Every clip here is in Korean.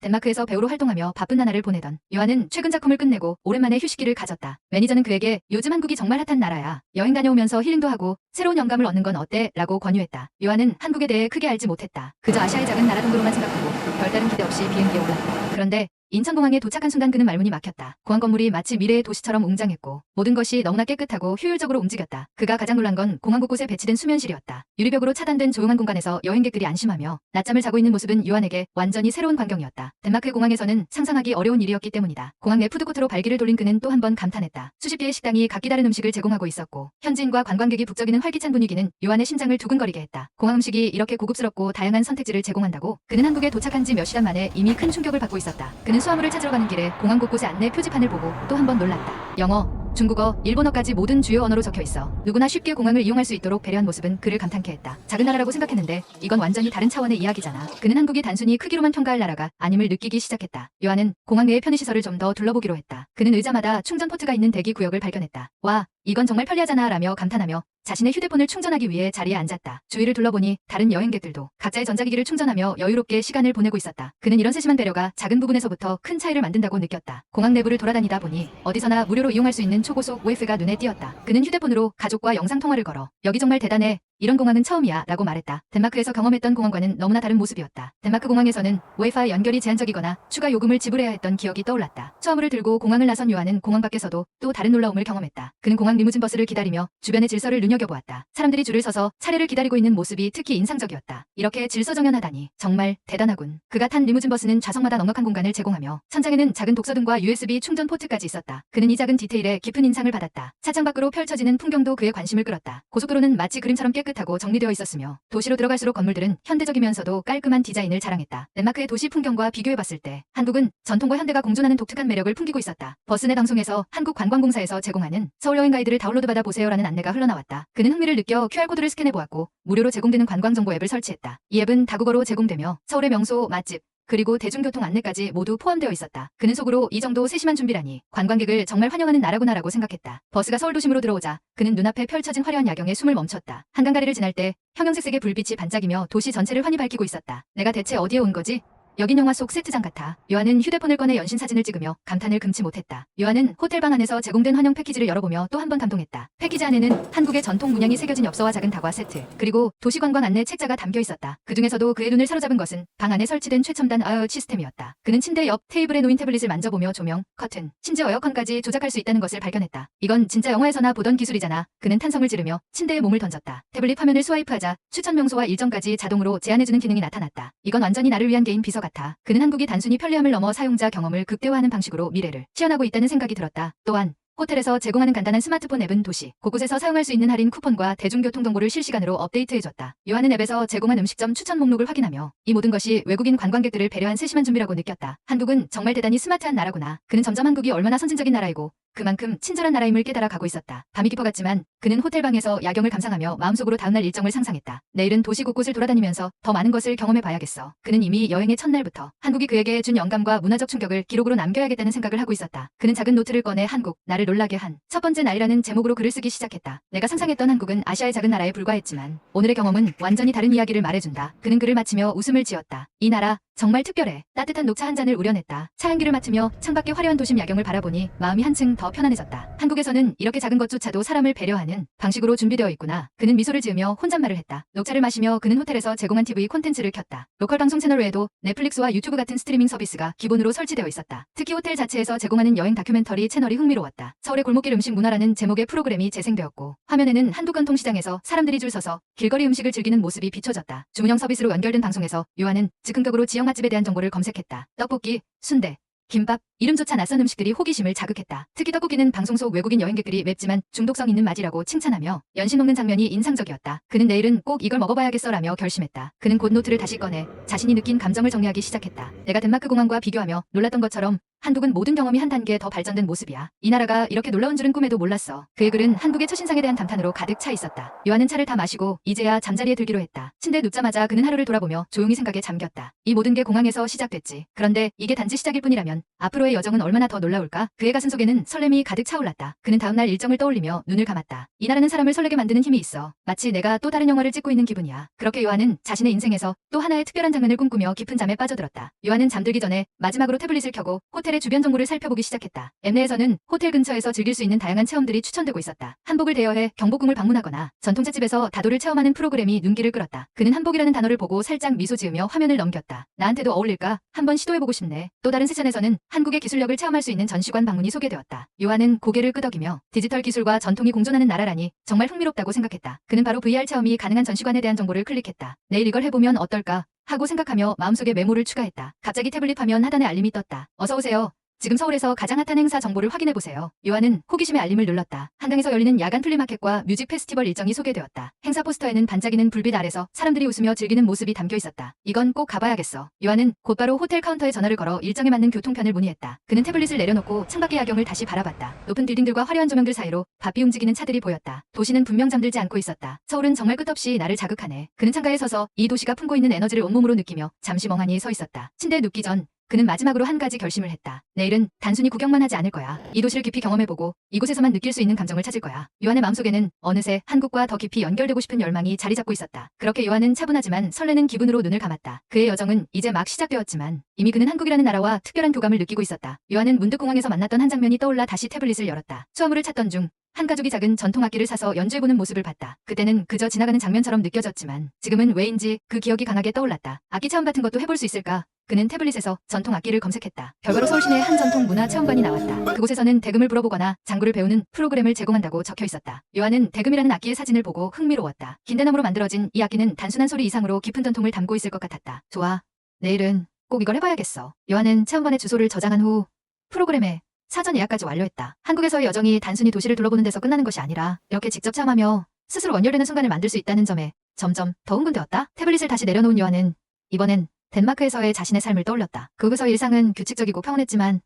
덴마크에서 배우로 활동하며 바쁜 나날을 보내던 요한은 최근 작품을 끝내고 오랜만에 휴식기를 가졌다. 매니저는 그에게 요즘 한국이 정말 핫한 나라야. 여행 다녀오면서 힐링도 하고 새로운 영감을 얻는 건 어때? 라고 권유했다. 요한은 한국에 대해 크게 알지 못했다. 그저 아시아의 작은 나라 정도로만 생각하고 별다른 기대 없이 비행기에 올랐다. 그런데 인천공항에 도착한 순간 그는 말문이 막혔다. 공항 건물이 마치 미래의 도시처럼 웅장했고 모든 것이 너무나 깨끗하고 효율적으로 움직였다. 그가 가장 놀란 건 공항 곳곳에 배치된 수면실이었다. 유리벽으로 차단된 조용한 공간에서 여행객들이 안심하며 낮잠을 자고 있는 모습은 요한에게 완전히 새로운 광경이었다. 덴마크 공항에서는 상상하기 어려운 일이었기 때문이다. 공항 내 푸드코트로 발길을 돌린 그는 또 한 번 감탄했다. 수십 개의 식당이 각기 다른 음식을 제공하고 있었고 현지인과 관광객이 북적이는 활기찬 분위기는 요한의 심장을 두근거리게 했다. 공항 음식이 이렇게 고급스럽고 다양한 선택지를 제공한다고? 그는 한국에 도착한 지 몇 시간 만에 이미 큰 충격을 받고 있었다. 그는 수화물을 찾으러 가는 길에 공항 곳곳의 안내 표지판을 보고 또 한 번 놀랐다. 영어, 중국어, 일본어까지 모든 주요 언어로 적혀 있어 누구나 쉽게 공항을 이용할 수 있도록 배려한 모습은 그를 감탄케 했다. 작은 나라라고 생각했는데 이건 완전히 다른 차원의 이야기잖아. 그는 한국이 단순히 크기로만 평가할 나라가 아님을 느끼기 시작했다. 요한은 공항 내의 편의시설을 좀 더 둘러보기로 했다. 그는 의자마다 충전 포트가 있는 대기 구역을 발견했다. 와, 이건 정말 편리하잖아 라며 감탄하며 자신의 휴대폰을 충전하기 위해 자리에 앉았다. 주위를 둘러보니 다른 여행객들도 각자의 전자기기를 충전하며 여유롭게 시간을 보내고 있었다. 그는 이런 세심한 배려가 작은 부분에서부터 큰 차이를 만든다고 느꼈다. 공항 내부를 돌아다니다 보니 어디서나 무료로 이용할 수 있는 초고속 와이파이가 눈에 띄었다. 그는 휴대폰으로 가족과 영상통화를 걸어 여기 정말 대단해. 이런 공항은 처음이야 라고 말했다. 덴마크에서 경험했던 공항과는 너무나 다른 모습이었다. 덴마크 공항에서는 와이파이 연결이 제한적이거나 추가 요금을 지불해야 했던 기억이 떠올랐다. 처음을 들고 공항을 나선 요한은 공항 밖에서도 또 다른 놀라움을 경험했다. 그는 공항 리무진 버스를 기다리며 주변의 질서를 눈여겨보았다. 사람들이 줄을 서서 차례를 기다리고 있는 모습이 특히 인상적이었다. 이렇게 질서정연하다니 정말 대단하군. 그가 탄 리무진 버스는 좌석마다 넉넉한 공간을 제공하며 천장에는 작은 독서등과 USB 충전 포트까지 있었다. 그는 이 작은 디테일에 깊은 인상을 받았다. 차창 밖으로 펼쳐지는 풍경도 그의 관심을 끌었다. 고속도로는 마치 그림처럼 깨끗하고 정리되어 있었으며 도시로 들어갈수록 건물들은 현대적이면서도 깔끔한 디자인을 자랑했다. 덴마크의 도시 풍경과 비교해봤을 때 한국은 전통과 현대가 공존하는 독특한 매력을 풍기고 있었다. 버스 내 방송에서 한국관광공사에서 제공하는 서울 여행 가이드를 다운로드받아 보세요라는 안내가 흘러나왔다. 그는 흥미를 느껴 QR코드를 스캔해보았고 무료로 제공되는 관광정보 앱을 설치했다. 이 앱은 다국어로 제공되며 서울의 명소, 맛집, 그리고 대중교통 안내까지 모두 포함되어 있었다. 그는 속으로 이 정도 세심한 준비라니 관광객을 정말 환영하는 나라구나라고 생각했다. 버스가 서울 도심으로 들어오자 그는 눈앞에 펼쳐진 화려한 야경에 숨을 멈췄다. 한강다리를 지날 때 형형색색의 불빛이 반짝이며 도시 전체를 환히 밝히고 있었다. 내가 대체 어디에 온 거지? 여긴 영화 속 세트장 같아. 요한은 휴대폰을 꺼내 연신 사진을 찍으며 감탄을 금치 못했다. 요한은 호텔방 안에서 제공된 환영 패키지를 열어보며 또 한 번 감동했다. 패키지 안에는 한국의 전통 문양이 새겨진 엽서와 작은 다과 세트, 그리고 도시관광 안내 책자가 담겨 있었다. 그 중에서도 그의 눈을 사로잡은 것은 방 안에 설치된 최첨단 IoT 시스템이었다. 그는 침대 옆 테이블에 놓인 태블릿을 만져보며 조명, 커튼, 심지어 에어컨까지 조작할 수 있다는 것을 발견했다. 이건 진짜 영화에서나 보던 기술이잖아. 그는 탄성을 지르며 침대에 몸을 던졌다. 태블릿 화면을 스와이프하자 추천 명소와 일정까지 자동으로 제안해주는 기능이 나타났다. 이건 완전히 나를 위한 개인 비서 같아. 그는 한국이 단순히 편리함을 넘어 사용자 경험을 극대화하는 방식으로 미래를 시연하고 있다는 생각이 들었다. 또한 호텔에서 제공하는 간단한 스마트폰 앱은 도시 곳곳에서 사용할 수 있는 할인 쿠폰과 대중교통 정보를 실시간으로 업데이트해줬다. 요한은 앱에서 제공한 음식점 추천 목록을 확인하며 이 모든 것이 외국인 관광객들을 배려한 세심한 준비라고 느꼈다. 한국은 정말 대단히 스마트한 나라구나. 그는 점점 한국이 얼마나 선진적인 나라이고 그만큼 친절한 나라임을 깨달아 가고 있었다. 밤이 깊어갔지만 그는 호텔방에서 야경을 감상하며 마음속으로 다음날 일정을 상상했다. 내일은 도시 곳곳을 돌아다니면서 더 많은 것을 경험해봐야겠어. 그는 이미 여행의 첫날부터 한국이 그에게 준 영감과 문화적 충격을 기록으로 남겨야겠다는 생각을 하고 있었다. 그는 작은 노트를 꺼내 한국, 나를 놀라게 한 첫 번째 날이라는 제목으로 글을 쓰기 시작했다. 내가 상상했던 한국은 아시아의 작은 나라에 불과했지만 오늘의 경험은 완전히 다른 이야기를 말해준다. 그는 글을 마치며 웃음을 지었다. 이 나라 정말 특별해. 따뜻한 녹차 한 잔을 우려냈다. 차 향기를 맡으며 창밖의 화려한 도심 야경을 바라보니 마음이 한층 더 편안해졌다. 한국에서는 이렇게 작은 것조차도 사람을 배려하는 방식으로 준비되어 있구나. 그는 미소를 지으며 혼잣말을 했다. 녹차를 마시며 그는 호텔에서 제공한 TV 콘텐츠를 켰다. 로컬 방송 채널 외에도 넷플릭스와 유튜브 같은 스트리밍 서비스가 기본으로 설치되어 있었다. 특히 호텔 자체에서 제공하는 여행 다큐멘터리 채널이 흥미로웠다. 서울의 골목길 음식 문화라는 제목의 프로그램이 재생되었고 화면에는 한국 전통시장에서 사람들이 줄 서서 길거리 음식을 즐기는 모습이 비춰졌다. 주문형 서비스로 연결된 방송에서 요한은 즉흥적으로 지역 맛집에 대한 정보를 검색했다. 떡볶이, 순대, 김밥, 이름조차 낯선 음식들이 호기심을 자극했다. 특히 떡볶이는 방송 속 외국인 여행객들이 맵지만 중독성 있는 맛이라고 칭찬하며 연신 먹는 장면이 인상적이었다. 그는 내일은 꼭 이걸 먹어봐야겠어라며 결심했다. 그는 곧 노트를 다시 꺼내 자신이 느낀 감정을 정리하기 시작했다. 내가 덴마크 공항과 비교하며 놀랐던 것처럼 한국은 모든 경험이 한 단계 더 발전된 모습이야. 이 나라가 이렇게 놀라운 줄은 꿈에도 몰랐어. 그의 글은 한국의 첫인상에 대한 감탄으로 가득 차 있었다. 요한은 차를 다 마시고 이제야 잠자리에 들기로 했다. 침대에 눕자마자 그는 하루를 돌아보며 조용히 생각에 잠겼다. 이 모든 게 공항에서 시작됐지. 그런데 이게 단지 시작일 뿐이라면 앞으로의 여정은 얼마나 더 놀라울까? 그의 가슴 속에는 설렘이 가득 차올랐다. 그는 다음날 일정을 떠올리며 눈을 감았다. 이 나라는 사람을 설레게 만드는 힘이 있어. 마치 내가 또 다른 영화를 찍고 있는 기분이야. 그렇게 요한은 자신의 인생에서 또 하나의 특별한 장면을 꿈꾸며 깊은 잠에 빠져들었다. 요한은 잠들기 전에 마지막으로 태블릿을 켜고 호텔의 주변 정보를 살펴보기 시작했다. 앱내에서는 호텔 근처에서 즐길 수 있는 다양한 체험들이 추천되고 있었다. 한복을 대여해 경복궁을 방문하거나 전통찻집에서 다도를 체험하는 프로그램이 눈길을 끌었다. 그는 한복이라는 단어를 보고 살짝 미소 지으며 화면을 넘겼다. 나한테도 어울릴까? 한번 시도해보고 싶네. 또 다른 세션에서는 한국의 기술력을 체험할 수 있는 전시관 방문이 소개되었다. 요한은 고개를 끄덕이며 디지털 기술과 전통이 공존하는 나라라니 정말 흥미롭다고 생각했다. 그는 바로 VR 체험이 가능한 전시관에 대한 정보를 클릭했다. 내일 이걸 해보면 어떨까? 하고 생각하며 마음속에 메모를 추가했다. 갑자기 태블릿 화면 하단에 알림이 떴다. 어서오세요. 지금 서울에서 가장 핫한 행사 정보를 확인해보세요. 요한은 호기심에 알림을 눌렀다. 한강에서 열리는 야간 플리마켓과 뮤직 페스티벌 일정이 소개되었다. 행사 포스터에는 반짝이는 불빛 아래서 사람들이 웃으며 즐기는 모습이 담겨 있었다. 이건 꼭 가봐야겠어. 요한은 곧바로 호텔 카운터에 전화를 걸어 일정에 맞는 교통편을 문의했다. 그는 태블릿을 내려놓고 창밖의 야경을 다시 바라봤다. 높은 빌딩들과 화려한 조명들 사이로 바삐 움직이는 차들이 보였다. 도시는 분명 잠들지 않고 있었다. 서울은 정말 끝없이 나를 자극하네. 그는 창가에 서서 이 도시가 품고 있는 에너지를 온몸으로 느끼며 잠시 멍하니 서 있었다. 침대에 눕기 전 그는 마지막으로 한 가지 결심을 했다. 내일은 단순히 구경만 하지 않을 거야. 이 도시를 깊이 경험해보고 이곳에서만 느낄 수 있는 감정을 찾을 거야. 요한의 마음속에는 어느새 한국과 더 깊이 연결되고 싶은 열망이 자리 잡고 있었다. 그렇게 요한은 차분하지만 설레는 기분으로 눈을 감았다. 그의 여정은 이제 막 시작되었지만 이미 그는 한국이라는 나라와 특별한 교감을 느끼고 있었다. 요한은 문득 공항에서 만났던 한 장면이 떠올라 다시 태블릿을 열었다. 수화물을 찾던 중 한 가족이 작은 전통 악기를 사서 연주해보는 모습을 봤다. 그때는 그저 지나가는 장면처럼 느껴졌지만 지금은 왜인지 그 기억이 강하게 떠올랐다. 악기 체험 같은 것도 해볼 수 있을까? 그는 태블릿에서 전통 악기를 검색했다. 결과로 서울 시내 한 전통 문화 체험관이 나왔다. 그곳에서는 대금을 불어보거나 장구를 배우는 프로그램을 제공한다고 적혀 있었다. 요한은 대금이라는 악기의 사진을 보고 흥미로웠다. 긴 대나무로 만들어진 이 악기는 단순한 소리 이상으로 깊은 전통을 담고 있을 것 같았다. 좋아. 내일은 꼭 이걸 해봐야겠어. 요한은 체험관의 주소를 저장한 후 프로그램에 사전 예약까지 완료했다. 한국에서의 여정이 단순히 도시를 둘러보는 데서 끝나는 것이 아니라 이렇게 직접 체험하며 스스로 연결되는 순간을 만들 수 있다는 점에 점점 더 흥분되었다. 태블릿을 다시 내려놓은 요한은 이번엔 덴마크에서의 자신의 삶을 떠올렸다. 그곳의 일상은 규칙적이고 평온했지만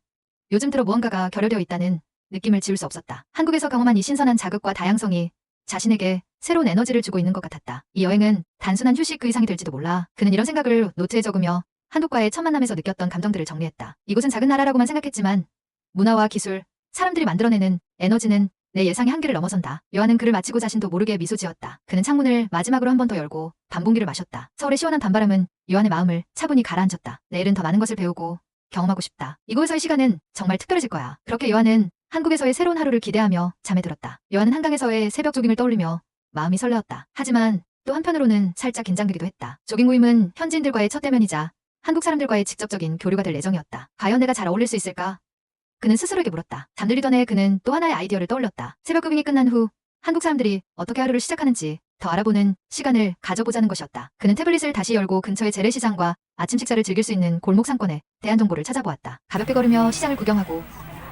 요즘 들어 무언가가 결여되어 있다는 느낌을 지울 수 없었다. 한국에서 경험한 이 신선한 자극과 다양성이 자신에게 새로운 에너지를 주고 있는 것 같았다. 이 여행은 단순한 휴식 그 이상이 될지도 몰라. 그는 이런 생각을 노트에 적으며 한국과의 첫 만남에서 느꼈던 감정들을 정리했다. 이곳은 작은 나라라고만 생각했지만 문화와 기술, 사람들이 만들어내는 에너지는 내 예상의 한계를 넘어선다. 요한은 글을 마치고 자신도 모르게 미소 지었다. 그는 창문을 마지막으로 한 번 더 열고 밤공기를 마셨다. 서울의 시원한 밤바람은 요한의 마음을 차분히 가라앉혔다. 내일은 더 많은 것을 배우고 경험하고 싶다. 이곳에서의 시간은 정말 특별해질 거야. 그렇게 요한은 한국에서의 새로운 하루를 기대하며 잠에 들었다. 요한은 한강에서의 새벽 조깅을 떠올리며 마음이 설레었다. 하지만 또 한편으로는 살짝 긴장되기도 했다. 조깅 모임은 현지인들과의 첫 대면이자 한국 사람들과의 직접적인 교류가 될 예정이었다. 과연 내가 잘 어울릴 수 있을까? 그는 스스로에게 물었다. 잠들기 전에 그는 또 하나의 아이디어를 떠올렸다. 새벽 조깅이 끝난 후 한국 사람들이 어떻게 하루를 시작하는지 더 알아보는 시간을 가져보자는 것이었다. 그는 태블릿을 다시 열고 근처의 재래시장과 아침 식사를 즐길 수 있는 골목 상권에 대한 정보를 찾아보았다. 가볍게 걸으며 시장을 구경하고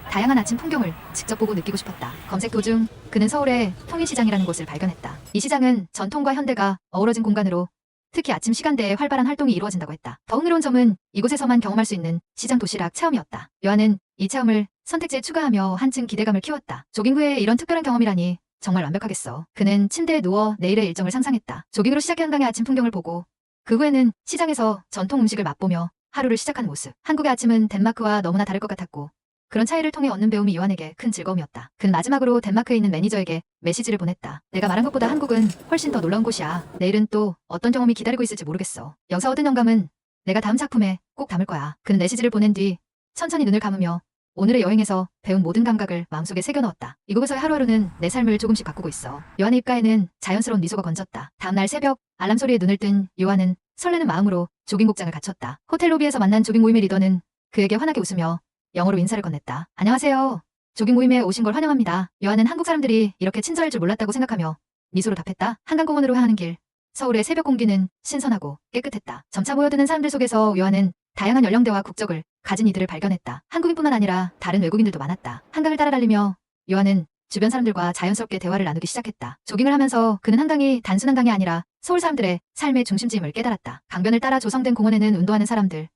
다양한 아침 풍경을 직접 보고 느끼고 싶었다. 검색 도중 그는 서울의 통일시장이라는 곳을 발견했다. 이 시장은 전통과 현대가 어우러진 공간으로 특히 아침 시간대에 활발한 활동이 이루어진다고 했다. 더 흥미로운 점은 이곳에서만 경험할 수 있는 시장 도시락 체험이었다. 요한은 이 체험을 선택지에 추가하며 한층 기대감을 키웠다. 조깅 후에 이런 특별한 경험이라니 정말 완벽하겠어. 그는 침대에 누워 내일의 일정을 상상했다. 조깅으로 시작해 한강의 아침 풍경을 보고 그 후에는 시장에서 전통 음식을 맛보며 하루를 시작한 모습. 한국의 아침은 덴마크와 너무나 다를 것 같았고 그런 차이를 통해 얻는 배움이 요한에게 큰 즐거움이었다. 그는 마지막으로 덴마크에 있는 매니저에게 메시지를 보냈다. 내가 말한 것보다 한국은 훨씬 더 놀라운 곳이야. 내일은 또 어떤 경험이 기다리고 있을지 모르겠어. 여기서 얻은 영감은 내가 다음 작품에 꼭 담을 거야. 그는 메시지를 보낸 뒤 천천히 눈을 감으며 오늘의 여행에서 배운 모든 감각을 마음속에 새겨넣었다. 이곳에서의 하루하루는 내 삶을 조금씩 바꾸고 있어. 요한의 입가에는 자연스러운 미소가 건졌다. 다음날 새벽 알람 소리에 눈을 뜬 요한은 설레는 마음으로 조깅복장을 갖췄다. 호텔 로비에서 만난 조깅 모임의 리더는 그에게 환하게 웃으며 영어로 인사를 건넸다. 안녕하세요. 조깅 모임에 오신 걸 환영합니다. 요한은 한국 사람들이 이렇게 친절할 줄 몰랐다고 생각하며 미소로 답했다. 한강공원으로 향하는 길. 서울의 새벽 공기는 신선하고 깨끗했다. 점차 모여드는 사람들 속에서 요한은 다양한 연령대와 국적을 가진 이들을 발견했다. 한국인뿐만 아니라 다른 외국인들도 많았다. 한강을 따라 달리며 요한은 주변 사람들과 자연스럽게 대화를 나누기 시작했다. 조깅을 하면서 그는 한강이 단순한 강이 아니라 서울 사람들의 삶의 중심지임을 깨달았다. 강변을 따라 조성된 공원에는 운동하는 사람들,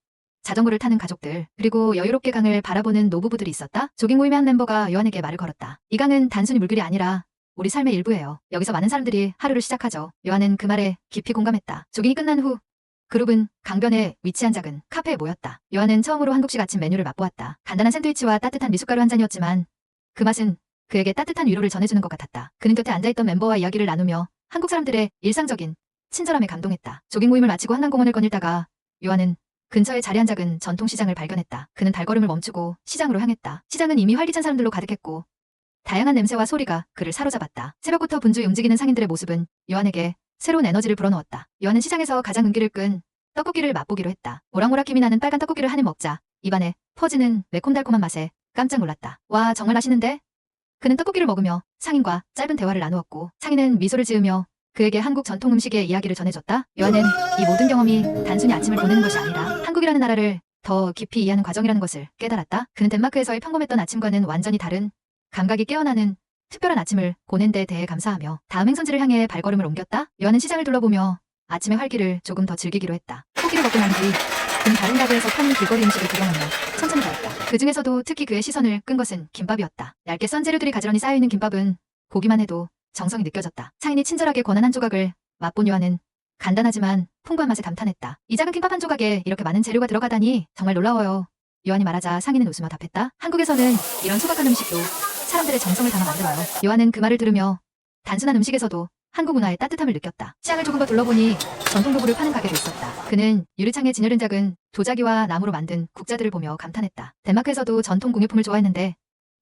자전거를 타는 가족들, 그리고 여유롭게 강을 바라보는 노부부들이 있었다. 조깅 모임의 한 멤버가 요한에게 말을 걸었다. 이 강은 단순히 물길이 아니라 우리 삶의 일부예요. 여기서 많은 사람들이 하루를 시작하죠. 요한은 그 말에 깊이 공감했다. 조깅이 끝난 후 그룹은 강변에 위치한 작은 카페에 모였다. 요한은 처음으로 한국식 아침 메뉴를 맛보았다. 간단한 샌드위치와 따뜻한 미숫가루 한 잔이었지만 그 맛은 그에게 따뜻한 위로를 전해주는 것 같았다. 그는 곁에 앉아있던 멤버와 이야기를 나누며 한국 사람들의 일상적인 친절함에 감동했다. 조깅 모임을 마치고 한강공원을 거닐다가 요한은 근처에 자리한 작은 전통시장을 발견했다. 그는 발걸음을 멈추고 시장으로 향했다. 시장은 이미 활기찬 사람들로 가득했고 다양한 냄새와 소리가 그를 사로잡았다. 새벽부터 분주히 움직이는 상인들의 모습은 요한에게 새로운 에너지를 불어넣었다. 요한은 시장에서 가장 눈길을 끈 떡볶이를 맛보기로 했다. 모락모락 힘이 나는 빨간 떡볶이를 한 입 먹자 입안에 퍼지는 매콤달콤한 맛에 깜짝 놀랐다. 와, 정말 맛있는데? 그는 떡볶이를 먹으며 상인과 짧은 대화를 나누었고 상인은 미소를 지으며 그에게 한국 전통 음식의 이야기를 전해줬다. 요한은 이 모든 경험이 단순히 아침을 보내는 것이 아니라 한국이라는 나라를 더 깊이 이해하는 과정이라는 것을 깨달았다. 그는 덴마크에서의 평범했던 아침과는 완전히 다른 감각이 깨어나는 특별한 아침을 보낸 데 대해 감사하며 다음 행선지를 향해 발걸음을 옮겼다. 요한은 시장을 둘러보며 아침의 활기를 조금 더 즐기기로 했다. 포기를 먹고 난 뒤 그는 다른 가게에서 파는 길거리 음식을 구경하며 천천히 걸었다. 그 중에서도 특히 그의 시선을 끈 것은 김밥이었다. 얇게 썬 재료들이 가지런히 쌓여있는 김밥은 보기만 해도 정성이 느껴졌다. 상인이 친절하게 권한 한 조각을 맛본 요한은 간단하지만 풍부한 맛에 감탄했다. 이 작은 김밥 한 조각에 이렇게 많은 재료가 들어가다니 정말 놀라워요. 요한이 말하자 상인은 웃으며 답했다. 한국에서는 이런 소박한 음식도 사람들의 정성을 담아 만들어요. 요한은 그 말을 들으며 단순한 음식에서도 한국 문화의 따뜻함을 느꼈다. 시장을 조금 더 둘러보니 전통 도구를 파는 가게도 있었다. 그는 유리창에 진열된 작은 도자기와 나무로 만든 국자들을 보며 감탄했다. 덴마크에서도 전통 공예품을 좋아했는데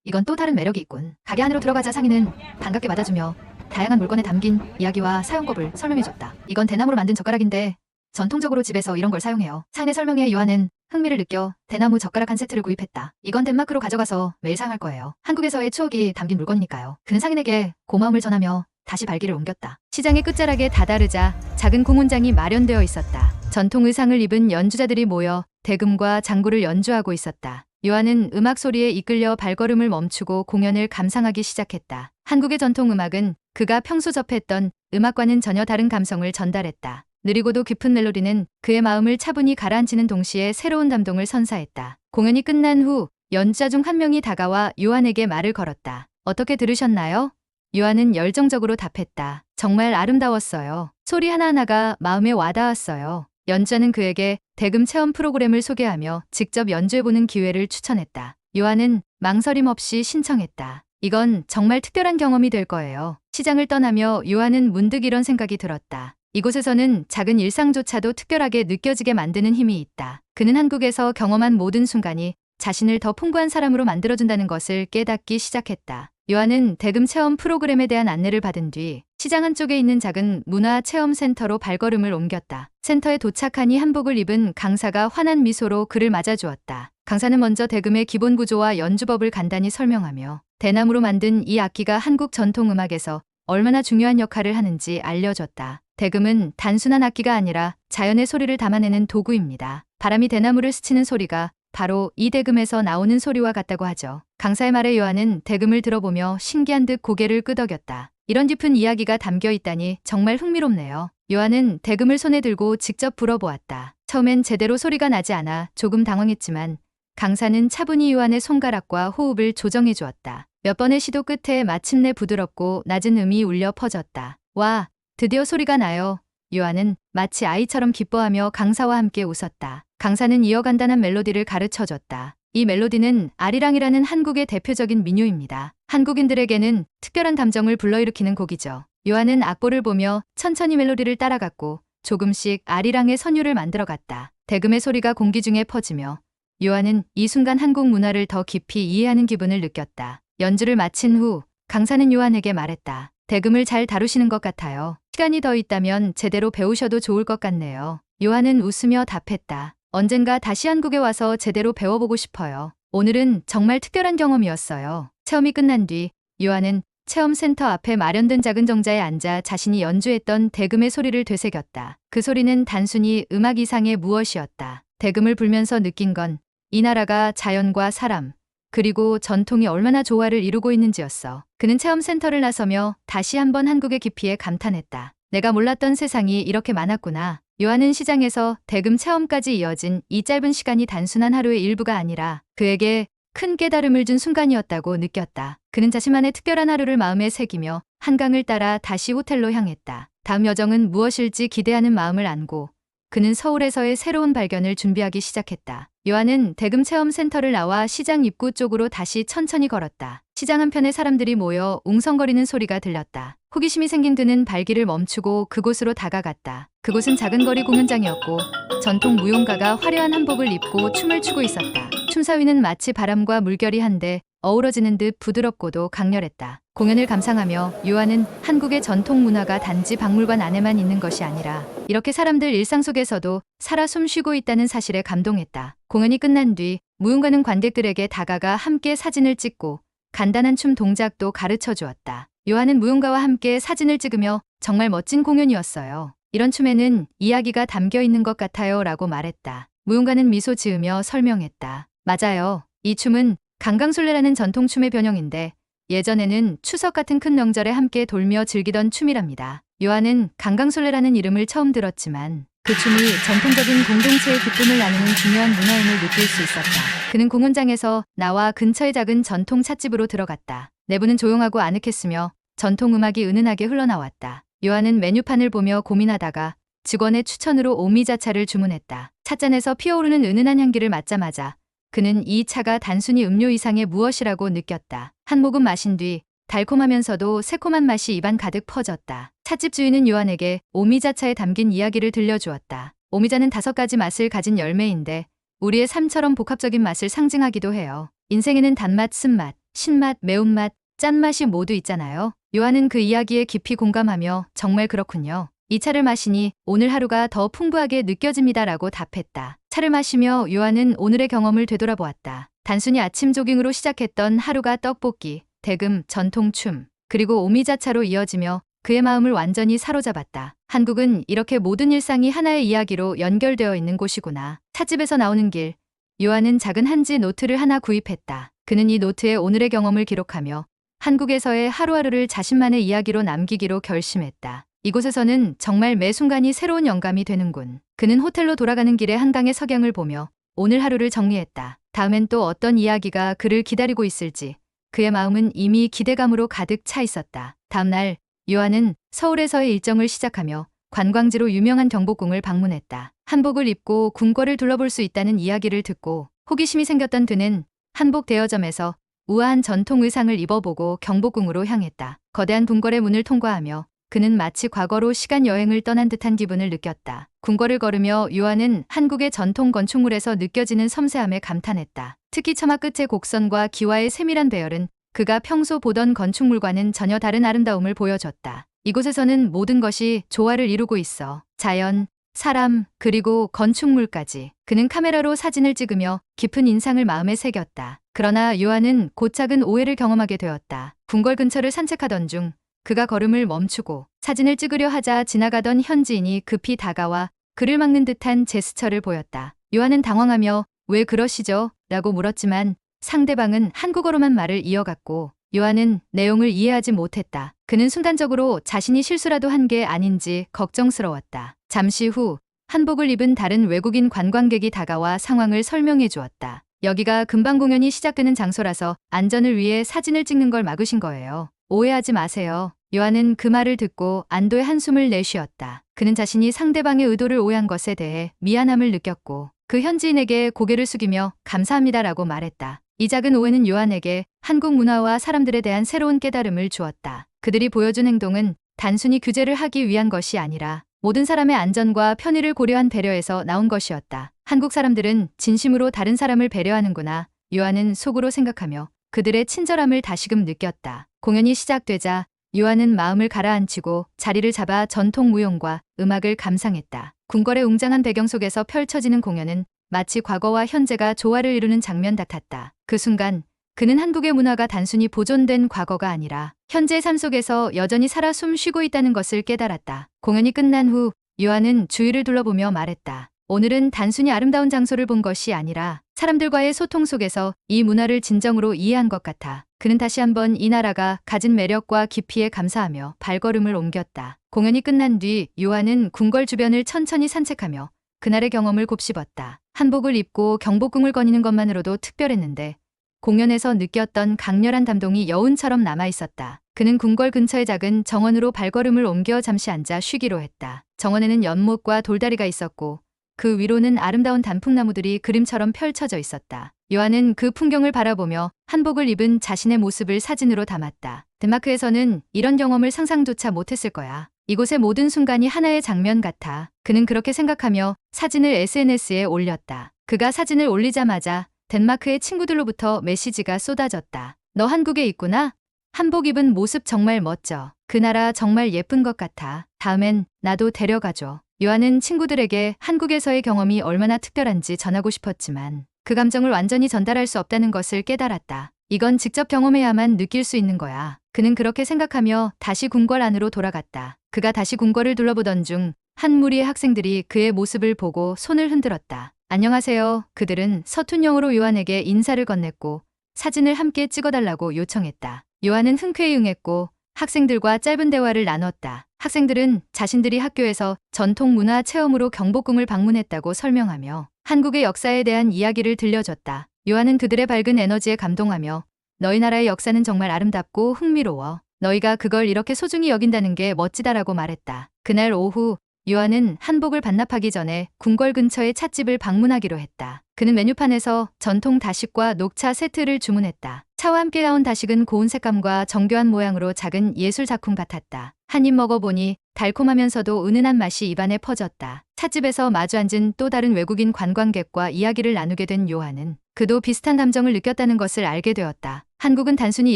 이건 또 다른 매력이 있군. 가게 안으로 들어가자 상인은 반갑게 맞아주며 다양한 물건에 담긴 이야기와 사용법을 설명해줬다. 이건 대나무로 만든 젓가락인데 전통적으로 집에서 이런 걸 사용해요. 상인의 설명에 요한은 흥미를 느껴 대나무 젓가락 한 세트를 구입했다. 이건 덴마크로 가져가서 매일 사용할 거예요. 한국에서의 추억이 담긴 물건이니까요. 그는 상인에게 고마움을 전하며 다시 발길을 옮겼다. 시장의 끝자락에 다다르자 작은 공훈장이 마련되어 있었다. 전통 의상을 입은 연주자들이 모여 대금과 장구를 연주하고 있었다. 요한은 음악 소리에 이끌려 발걸음을 멈추고 공연을 감상하기 시작했다. 한국의 전통 음악은 그가 평소 접했던 음악과는 전혀 다른 감성을 전달했다. 느리고도 깊은 멜로디는 그의 마음을 차분히 가라앉히는 동시에 새로운 감동을 선사했다. 공연이 끝난 후 연주자 중 한 명이 다가와 요한에게 말을 걸었다. 어떻게 들으셨나요? 요한은 열정적으로 답했다. 정말 아름다웠어요. 소리 하나하나가 마음에 와닿았어요. 연주자는 그에게 대금 체험 프로그램을 소개하며 직접 연주해보는 기회를 추천했다. 요한은 망설임 없이 신청했다. 이건 정말 특별한 경험이 될 거예요. 시장을 떠나며 요한은 문득 이런 생각이 들었다. 이곳에서는 작은 일상조차도 특별하게 느껴지게 만드는 힘이 있다. 그는 한국에서 경험한 모든 순간이 자신을 더 풍부한 사람으로 만들어준다는 것을 깨닫기 시작했다. 요한은 대금 체험 프로그램에 대한 안내를 받은 뒤 시장 한쪽에 있는 작은 문화체험센터로 발걸음을 옮겼다. 센터에 도착하니 한복을 입은 강사가 환한 미소로 그를 맞아주었다. 강사는 먼저 대금의 기본 구조와 연주법을 간단히 설명하며 대나무로 만든 이 악기가 한국 전통음악에서 얼마나 중요한 역할을 하는지 알려줬다. 대금은 단순한 악기가 아니라 자연의 소리를 담아내는 도구입니다. 바람이 대나무를 스치는 소리가 바로 이 대금에서 나오는 소리와 같다고 하죠. 강사의 말에 요한은 대금을 들어보며 신기한 듯 고개를 끄덕였다. 이런 깊은 이야기가 담겨 있다니 정말 흥미롭네요. 요한은 대금을 손에 들고 직접 불어보았다. 처음엔 제대로 소리가 나지 않아 조금 당황했지만 강사는 차분히 요한의 손가락과 호흡을 조정해 주었다. 몇 번의 시도 끝에 마침내 부드럽고 낮은 음이 울려 퍼졌다. 와, 드디어 소리가 나요. 요한은 마치 아이처럼 기뻐하며 강사와 함께 웃었다. 강사는 이어 간단한 멜로디를 가르쳐줬다. 이 멜로디는 아리랑이라는 한국의 대표적인 민요입니다. 한국인들에게는 특별한 감정을 불러일으키는 곡이죠. 요한은 악보를 보며 천천히 멜로디를 따라갔고 조금씩 아리랑의 선율을 만들어갔다. 대금의 소리가 공기 중에 퍼지며 요한은 이 순간 한국 문화를 더 깊이 이해하는 기분을 느꼈다. 연주를 마친 후 강사는 요한에게 말했다. 대금을 잘 다루시는 것 같아요. 시간이 더 있다면 제대로 배우셔도 좋을 것 같네요. 요한은 웃으며 답했다. 언젠가 다시 한국에 와서 제대로 배워보고 싶어요. 오늘은 정말 특별한 경험이었어요. 체험이 끝난 뒤 요한은 체험센터 앞에 마련된 작은 정자에 앉아 자신이 연주했던 대금의 소리를 되새겼다. 그 소리는 단순히 음악 이상의 무엇이었다. 대금을 불면서 느낀 건 이 나라가 자연과 사람, 그리고 전통이 얼마나 조화를 이루고 있는지였어. 그는 체험센터를 나서며 다시 한번 한국의 깊이에 감탄했다. 내가 몰랐던 세상이 이렇게 많았구나. 요한은 시장에서 대금 체험까지 이어진 이 짧은 시간이 단순한 하루의 일부가 아니라 그에게 큰 깨달음을 준 순간이었다고 느꼈다. 그는 자신만의 특별한 하루를 마음에 새기며 한강을 따라 다시 호텔로 향했다. 다음 여정은 무엇일지 기대하는 마음을 안고 그는 서울에서의 새로운 발견을 준비하기 시작했다. 요한은 대금 체험센터를 나와 시장 입구 쪽으로 다시 천천히 걸었다. 시장 한편에 사람들이 모여 웅성거리는 소리가 들렸다. 호기심이 생긴 그는 발길을 멈추고 그곳으로 다가갔다. 그곳은 작은 거리 공연장이었고 전통 무용가가 화려한 한복을 입고 춤을 추고 있었다. 춤사위는 마치 바람과 물결이 한데 어우러지는 듯 부드럽고도 강렬했다. 공연을 감상하며 요한은 한국의 전통 문화가 단지 박물관 안에만 있는 것이 아니라 이렇게 사람들 일상 속에서도 살아 숨쉬고 있다는 사실에 감동했다. 공연이 끝난 뒤 무용가는 관객들에게 다가가 함께 사진을 찍고 간단한 춤 동작도 가르쳐 주었다. 요한은 무용가와 함께 사진을 찍으며 정말 멋진 공연이었어요. 이런 춤에는 이야기가 담겨 있는 것 같아요 라고 말했다. 무용가는 미소 지으며 설명했다. 맞아요. 이 춤은 강강술래라는 전통춤의 변형인데 예전에는 추석 같은 큰 명절에 함께 돌며 즐기던 춤이랍니다. 요한은 강강술래라는 이름을 처음 들었지만 그 춤이 전통적인 공동체의 기쁨을 나누는 중요한 문화임을 느낄 수 있었다. 그는 공연장에서 나와 근처의 작은 전통 찻집으로 들어갔다. 내부는 조용하고 아늑했으며 전통 음악이 은은하게 흘러나왔다. 요한은 메뉴판을 보며 고민하다가 직원의 추천으로 오미자차를 주문했다. 찻잔에서 피어오르는 은은한 향기를 맡자마자 그는 이 차가 단순히 음료 이상의 무엇이라고 느꼈다. 한 모금 마신 뒤 달콤하면서도 새콤한 맛이 입안 가득 퍼졌다. 찻집 주인은 요한에게 오미자차에 담긴 이야기를 들려주었다. 오미자는 5가지 맛을 가진 열매인데 우리의 삶처럼 복합적인 맛을 상징하기도 해요. 인생에는 단맛, 쓴맛, 신맛, 매운맛, 짠맛이 모두 있잖아요. 요한은 그 이야기에 깊이 공감하며 정말 그렇군요. 이 차를 마시니 오늘 하루가 더 풍부하게 느껴집니다라고 답했다. 차를 마시며 요한은 오늘의 경험을 되돌아보았다. 단순히 아침 조깅으로 시작했던 하루가 떡볶이, 대금, 전통춤, 그리고 오미자차로 이어지며 그의 마음을 완전히 사로잡았다. 한국은 이렇게 모든 일상이 하나의 이야기로 연결되어 있는 곳이구나. 찻집에서 나오는 길, 요한은 작은 한지 노트를 하나 구입했다. 그는 이 노트에 오늘의 경험을 기록하며 한국에서의 하루하루를 자신만의 이야기로 남기기로 결심했다. 이곳에서는 정말 매 순간이 새로운 영감이 되는군. 그는 호텔로 돌아가는 길에 한강의 석양을 보며 오늘 하루를 정리했다. 다음엔 또 어떤 이야기가 그를 기다리고 있을지 그의 마음은 이미 기대감으로 가득 차 있었다. 다음 날 요한은 서울에서의 일정을 시작하며 관광지로 유명한 경복궁을 방문했다. 한복을 입고 궁궐을 둘러볼 수 있다는 이야기를 듣고 호기심이 생겼던 그는 한복 대여점에서 우아한 전통 의상을 입어보고 경복궁으로 향했다. 거대한 궁궐의 문을 통과하며 그는 마치 과거로 시간 여행을 떠난 듯한 기분을 느꼈다. 궁궐을 걸으며 요한은 한국의 전통 건축물에서 느껴지는 섬세함에 감탄했다. 특히 처마 끝의 곡선과 기와의 세밀한 배열은 그가 평소 보던 건축물과는 전혀 다른 아름다움을 보여줬다. 이곳에서는 모든 것이 조화를 이루고 있어. 자연, 사람, 그리고 건축물까지. 그는 카메라로 사진을 찍으며 깊은 인상을 마음에 새겼다. 그러나 요한은 곧작은 오해를 경험하게 되었다. 궁궐 근처를 산책하던 중 그가 걸음을 멈추고 사진을 찍으려 하자 지나가던 현지인이 급히 다가와 그를 막는 듯한 제스처를 보였다. 요한은 당황하며 왜 그러시죠? 라고 물었지만 상대방은 한국어로만 말을 이어갔고 요한은 내용을 이해하지 못했다. 그는 순간적으로 자신이 실수라도 한 게 아닌지 걱정스러웠다. 잠시 후 한복을 입은 다른 외국인 관광객이 다가와 상황을 설명해 주었다. 여기가 금방 공연이 시작되는 장소라서 안전을 위해 사진을 찍는 걸 막으신 거예요. 오해하지 마세요. 요한은 그 말을 듣고 안도의 한숨을 내쉬었다. 그는 자신이 상대방의 의도를 오해한 것에 대해 미안함을 느꼈고 그 현지인에게 고개를 숙이며 감사합니다라고 말했다. 이 작은 오해는 요한에게 한국 문화와 사람들에 대한 새로운 깨달음을 주었다. 그들이 보여준 행동은 단순히 규제를 하기 위한 것이 아니라 모든 사람의 안전과 편의를 고려한 배려에서 나온 것이었다. 한국 사람들은 진심으로 다른 사람을 배려하는구나. 요한은 속으로 생각하며 그들의 친절함을 다시금 느꼈다. 공연이 시작되자 요한은 마음을 가라앉히고 자리를 잡아 전통 무용과 음악을 감상했다. 궁궐의 웅장한 배경 속에서 펼쳐지는 공연은 마치 과거와 현재가 조화를 이루는 장면 같았다. 그 순간 그는 한국의 문화가 단순히 보존된 과거가 아니라 현재의 삶 속에서 여전히 살아 숨쉬고 있다는 것을 깨달았다. 공연이 끝난 후 요한은 주위를 둘러보며 말했다. 오늘은 단순히 아름다운 장소를 본 것이 아니라 사람들과의 소통 속에서 이 문화를 진정으로 이해한 것 같아. 그는 다시 한번 이 나라가 가진 매력과 깊이에 감사하며 발걸음을 옮겼다. 공연이 끝난 뒤 요한은 궁궐 주변을 천천히 산책하며 그날의 경험을 곱씹었다. 한복을 입고 경복궁을 거니는 것만으로도 특별했는데 공연에서 느꼈던 강렬한 감동이 여운처럼 남아있었다. 그는 궁궐 근처의 작은 정원으로 발걸음을 옮겨 잠시 앉아 쉬기로 했다. 정원에는 연못과 돌다리가 있었고 그 위로는 아름다운 단풍나무들이 그림처럼 펼쳐져 있었다. 요한은 그 풍경을 바라보며 한복을 입은 자신의 모습을 사진으로 담았다. 덴마크에서는 이런 경험을 상상조차 못했을 거야. 이곳의 모든 순간이 하나의 장면 같아. 그는 그렇게 생각하며 사진을 SNS에 올렸다. 그가 사진을 올리자마자 덴마크의 친구들로부터 메시지가 쏟아졌다. 너 한국에 있구나? 한복 입은 모습 정말 멋져. 그 나라 정말 예쁜 것 같아. 다음엔 나도 데려가줘. 요한은 친구들에게 한국에서의 경험이 얼마나 특별한지 전하고 싶었지만 그 감정을 완전히 전달할 수 없다는 것을 깨달았다. 이건 직접 경험해야만 느낄 수 있는 거야. 그는 그렇게 생각하며 다시 궁궐 안으로 돌아갔다. 그가 다시 궁궐을 둘러보던 중 한 무리의 학생들이 그의 모습을 보고 손을 흔들었다. 안녕하세요. 그들은 서툰 영어로 요한에게 인사를 건넸고 사진을 함께 찍어달라고 요청했다. 요한은 흔쾌히 응했고 학생들과 짧은 대화를 나눴다. 학생들은 자신들이 학교에서 전통 문화 체험으로 경복궁을 방문했다고 설명하며 한국의 역사에 대한 이야기를 들려줬다. 요한은 그들의 밝은 에너지에 감동하며 너희 나라의 역사는 정말 아름답고 흥미로워. 너희가 그걸 이렇게 소중히 여긴다는 게 멋지다라고 말했다. 그날 오후 요한은 한복을 반납하기 전에 궁궐 근처의 찻집을 방문하기로 했다. 그는 메뉴판에서 전통 다식과 녹차 세트를 주문했다. 차와 함께 나온 다식은 고운 색감과 정교한 모양으로 작은 예술 작품 같았다. 한 입 먹어보니 달콤하면서도 은은한 맛이 입안에 퍼졌다. 찻집에서 마주 앉은 또 다른 외국인 관광객과 이야기를 나누게 된 요한은 그도 비슷한 감정을 느꼈다는 것을 알게 되었다. 한국은 단순히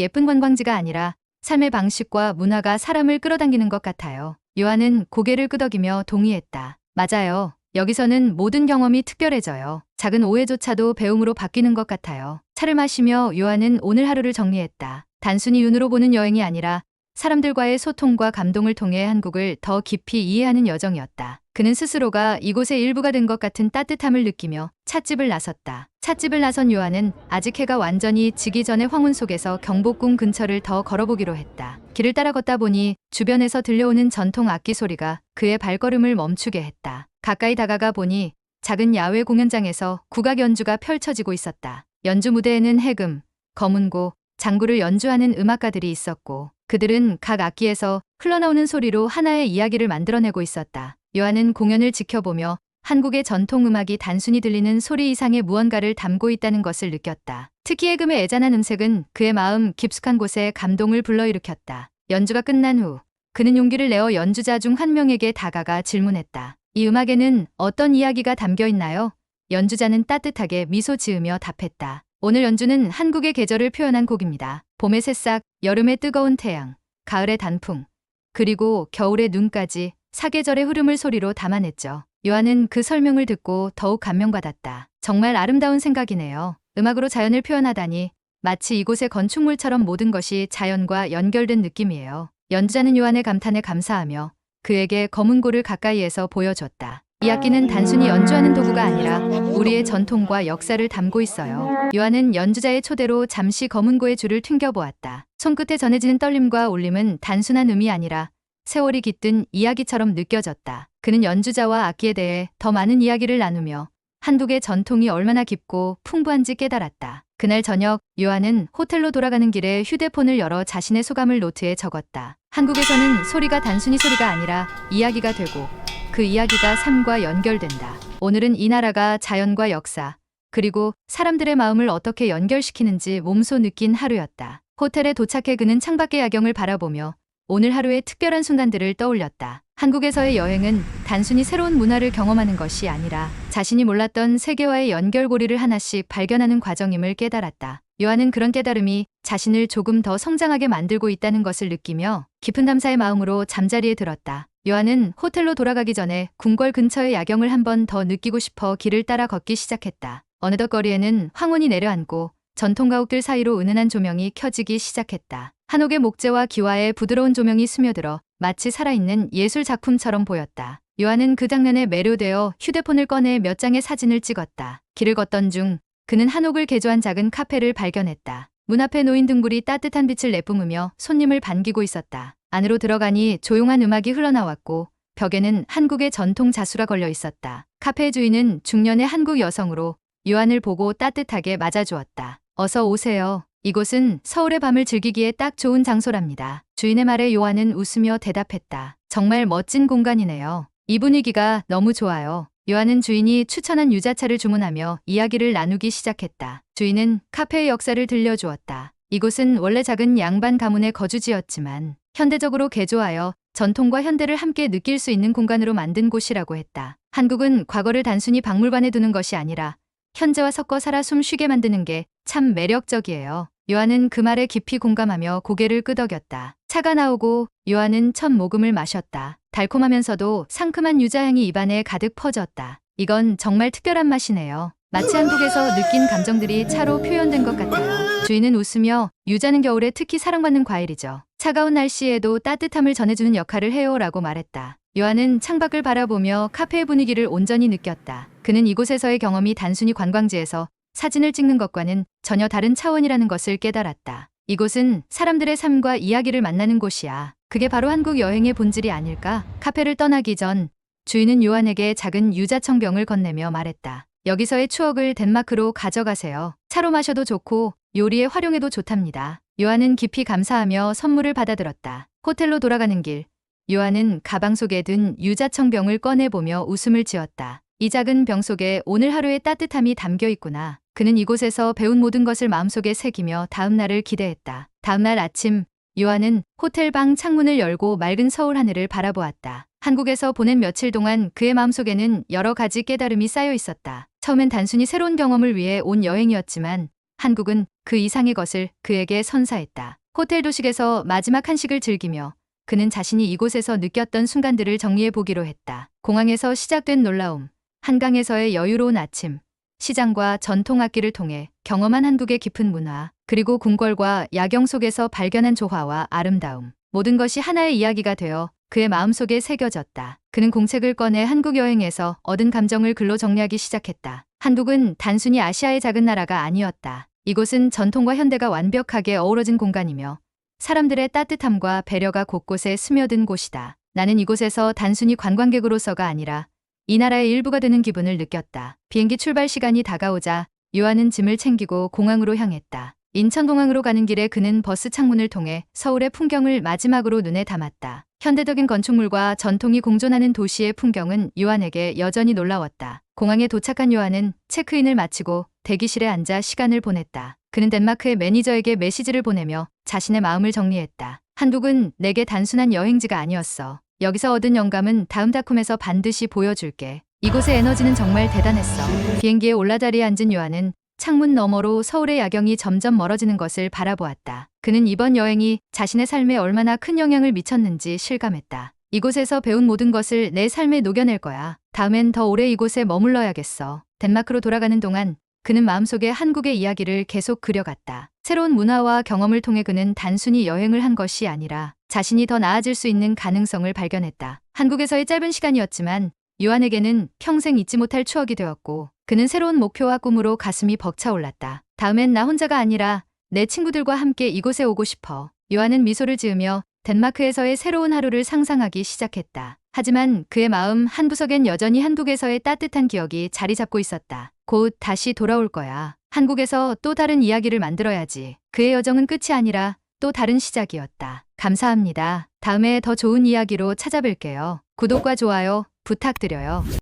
예쁜 관광지가 아니라 삶의 방식과 문화가 사람을 끌어당기는 것 같아요. 요한은 고개를 끄덕이며 동의했다. 맞아요. 여기서는 모든 경험이 특별해져요. 작은 오해조차도 배움으로 바뀌는 것 같아요. 차를 마시며 요한은 오늘 하루를 정리했다. 단순히 눈으로 보는 여행이 아니라 사람들과의 소통과 감동을 통해 한국을 더 깊이 이해하는 여정이었다. 그는 스스로가 이곳의 일부가 된 것 같은 따뜻함을 느끼며 찻집을 나섰다. 찻집을 나선 요한은 아직 해가 완전히 지기 전의 황혼 속에서 경복궁 근처를 더 걸어보기로 했다. 길을 따라 걷다 보니 주변에서 들려오는 전통 악기 소리가 그의 발걸음을 멈추게 했다. 가까이 다가가 보니 작은 야외 공연장에서 국악 연주가 펼쳐지고 있었다. 연주 무대에는 해금, 거문고, 장구를 연주하는 음악가들이 있었고 그들은 각 악기에서 흘러나오는 소리로 하나의 이야기를 만들어내고 있었다. 요한은 공연을 지켜보며 한국의 전통 음악이 단순히 들리는 소리 이상의 무언가를 담고 있다는 것을 느꼈다. 특히 해금의 애잔한 음색은 그의 마음 깊숙한 곳에 감동을 불러일으켰다. 연주가 끝난 후 그는 용기를 내어 연주자 중 한 명에게 다가가 질문했다. 이 음악에는 어떤 이야기가 담겨 있나요? 연주자는 따뜻하게 미소 지으며 답했다. 오늘 연주는 한국의 계절을 표현한 곡입니다. 봄의 새싹, 여름의 뜨거운 태양, 가을의 단풍, 그리고 겨울의 눈까지 사계절의 흐름을 소리로 담아냈죠. 요한은 그 설명을 듣고 더욱 감명받았다. 정말 아름다운 생각이네요. 음악으로 자연을 표현하다니 마치 이곳의 건축물처럼 모든 것이 자연과 연결된 느낌이에요. 연주자는 요한의 감탄에 감사하며 그에게 검은고를 가까이에서 보여줬다. 이 악기는 단순히 연주하는 도구가 아니라 우리의 전통과 역사를 담고 있어요. 요한은 연주자의 초대로 잠시 검은고의 줄을 튕겨보았다. 손끝에 전해지는 떨림과 울림은 단순한 음이 아니라 세월이 깃든 이야기처럼 느껴졌다. 그는 연주자와 악기에 대해 더 많은 이야기를 나누며 한국의 전통이 얼마나 깊고 풍부한지 깨달았다. 그날 저녁 요한은 호텔로 돌아가는 길에 휴대폰을 열어 자신의 소감을 노트에 적었다. 한국에서는 소리가 단순히 소리가 아니라 이야기가 되고 그 이야기가 삶과 연결된다. 오늘은 이 나라가 자연과 역사, 그리고 사람들의 마음을 어떻게 연결시키는지 몸소 느낀 하루였다. 호텔에 도착해 그는 창밖의 야경을 바라보며 오늘 하루의 특별한 순간들을 떠올렸다. 한국에서의 여행은 단순히 새로운 문화를 경험하는 것이 아니라 자신이 몰랐던 세계와의 연결고리를 하나씩 발견하는 과정임을 깨달았다. 요한은 그런 깨달음이 자신을 조금 더 성장하게 만들고 있다는 것을 느끼며 깊은 감사의 마음으로 잠자리에 들었다. 요한은 호텔로 돌아가기 전에 궁궐 근처의 야경을 한 번 더 느끼고 싶어 길을 따라 걷기 시작했다. 어느덧 거리에는 황혼이 내려앉고 전통 가옥들 사이로 은은한 조명이 켜지기 시작했다. 한옥의 목재와 기와의 부드러운 조명이 스며들어 마치 살아있는 예술 작품처럼 보였다. 요한은 그 장면에 매료되어 휴대폰을 꺼내 몇 장의 사진을 찍었다. 길을 걷던 중 그는 한옥을 개조한 작은 카페를 발견했다. 문 앞에 놓인 등불이 따뜻한 빛을 내뿜으며 손님을 반기고 있었다. 안으로 들어가니 조용한 음악이 흘러나왔고 벽에는 한국의 전통 자수가 걸려 있었다. 카페의 주인은 중년의 한국 여성으로 요한을 보고 따뜻하게 맞아주었다. 어서 오세요. 이곳은 서울의 밤을 즐기기에 딱 좋은 장소랍니다. 주인의 말에 요한은 웃으며 대답했다. 정말 멋진 공간이네요. 이 분위기가 너무 좋아요. 요한은 주인이 추천한 유자차를 주문하며 이야기를 나누기 시작했다. 주인은 카페의 역사를 들려주었다. 이곳은 원래 작은 양반 가문의 거주지였지만 현대적으로 개조하여 전통과 현대를 함께 느낄 수 있는 공간으로 만든 곳이라고 했다. 한국은 과거를 단순히 박물관에 두는 것이 아니라 현재와 섞어 살아 숨 쉬게 만드는 게 참 매력적이에요. 요한은 그 말에 깊이 공감하며 고개를 끄덕였다. 차가 나오고 요한은 첫 모금을 마셨다. 달콤하면서도 상큼한 유자향이 입안에 가득 퍼졌다. 이건 정말 특별한 맛이네요. 마치 한국에서 느낀 감정들이 차로 표현된 것 같아요. 주인은 웃으며 유자는 겨울에 특히 사랑받는 과일이죠. 차가운 날씨에도 따뜻함을 전해주는 역할을 해요 라고 말했다. 요한은 창밖을 바라보며 카페의 분위기를 온전히 느꼈다. 그는 이곳에서의 경험이 단순히 관광지에서 사진을 찍는 것과는 전혀 다른 차원이라는 것을 깨달았다. 이곳은 사람들의 삶과 이야기를 만나는 곳이야. 그게 바로 한국 여행의 본질이 아닐까? 카페를 떠나기 전 주인은 요한에게 작은 유자청병을 건네며 말했다. 여기서의 추억을 덴마크로 가져가세요. 차로 마셔도 좋고 요리에 활용해도 좋답니다. 요한은 깊이 감사하며 선물을 받아들었다. 호텔로 돌아가는 길, 요한은 가방 속에 든 유자청병을 꺼내보며 웃음을 지었다. 이 작은 병 속에 오늘 하루의 따뜻함이 담겨 있구나. 그는 이곳에서 배운 모든 것을 마음속에 새기며 다음 날을 기대했다. 다음 날 아침, 요한은 호텔 방 창문을 열고 맑은 서울 하늘을 바라보았다. 한국에서 보낸 며칠 동안 그의 마음속에는 여러 가지 깨달음이 쌓여 있었다. 처음엔 단순히 새로운 경험을 위해 온 여행이었지만 한국은 그 이상의 것을 그에게 선사했다. 호텔 도식에서 마지막 한식을 즐기며 그는 자신이 이곳에서 느꼈던 순간들을 정리해 보기로 했다. 공항에서 시작된 놀라움, 한강에서의 여유로운 아침, 시장과 전통악기를 통해 경험한 한국의 깊은 문화, 그리고 궁궐과 야경 속에서 발견한 조화와 아름다움. 모든 것이 하나의 이야기가 되어 그의 마음속에 새겨졌다. 그는 공책을 꺼내 한국 여행에서 얻은 감정을 글로 정리하기 시작했다. 한국은 단순히 아시아의 작은 나라가 아니었다. 이곳은 전통과 현대가 완벽하게 어우러진 공간이며 사람들의 따뜻함과 배려가 곳곳에 스며든 곳이다. 나는 이곳에서 단순히 관광객으로서가 아니라 이 나라의 일부가 되는 기분을 느꼈다. 비행기 출발 시간이 다가오자 요한은 짐을 챙기고 공항으로 향했다. 인천공항으로 가는 길에 그는 버스 창문을 통해 서울의 풍경을 마지막으로 눈에 담았다. 현대적인 건축물과 전통이 공존하는 도시의 풍경은 요한에게 여전히 놀라웠다. 공항에 도착한 요한은 체크인을 마치고 대기실에 앉아 시간을 보냈다. 그는 덴마크의 매니저에게 메시지를 보내며 자신의 마음을 정리했다. 한국은 내게 단순한 여행지가 아니었어. 여기서 얻은 영감은 다음 작품에서 반드시 보여줄게. 이곳의 에너지는 정말 대단했어. 비행기에 올라자리에 앉은 요한은 창문 너머로 서울의 야경이 점점 멀어지는 것을 바라보았다. 그는 이번 여행이 자신의 삶에 얼마나 큰 영향을 미쳤는지 실감했다. 이곳에서 배운 모든 것을 내 삶에 녹여낼 거야. 다음엔 더 오래 이곳에 머물러야겠어. 덴마크로 돌아가는 동안 그는 마음속에 한국의 이야기를 계속 그려갔다. 새로운 문화와 경험을 통해 그는 단순히 여행을 한 것이 아니라 자신이 더 나아질 수 있는 가능성을 발견했다. 한국에서의 짧은 시간이었지만 요한에게는 평생 잊지 못할 추억이 되었고 그는 새로운 목표와 꿈으로 가슴이 벅차올랐다. 다음엔 나 혼자가 아니라 내 친구들과 함께 이곳에 오고 싶어. 요한은 미소를 지으며 덴마크에서의 새로운 하루를 상상하기 시작했다. 하지만 그의 마음 한구석엔 여전히 한국에서의 따뜻한 기억이 자리 잡고 있었다. 곧 다시 돌아올 거야. 한국에서 또 다른 이야기를 만들어야지. 그의 여정은 끝이 아니라 또 다른 시작이었다. 감사합니다. 다음에 더 좋은 이야기로 찾아뵐게요. 구독과 좋아요 부탁드려요.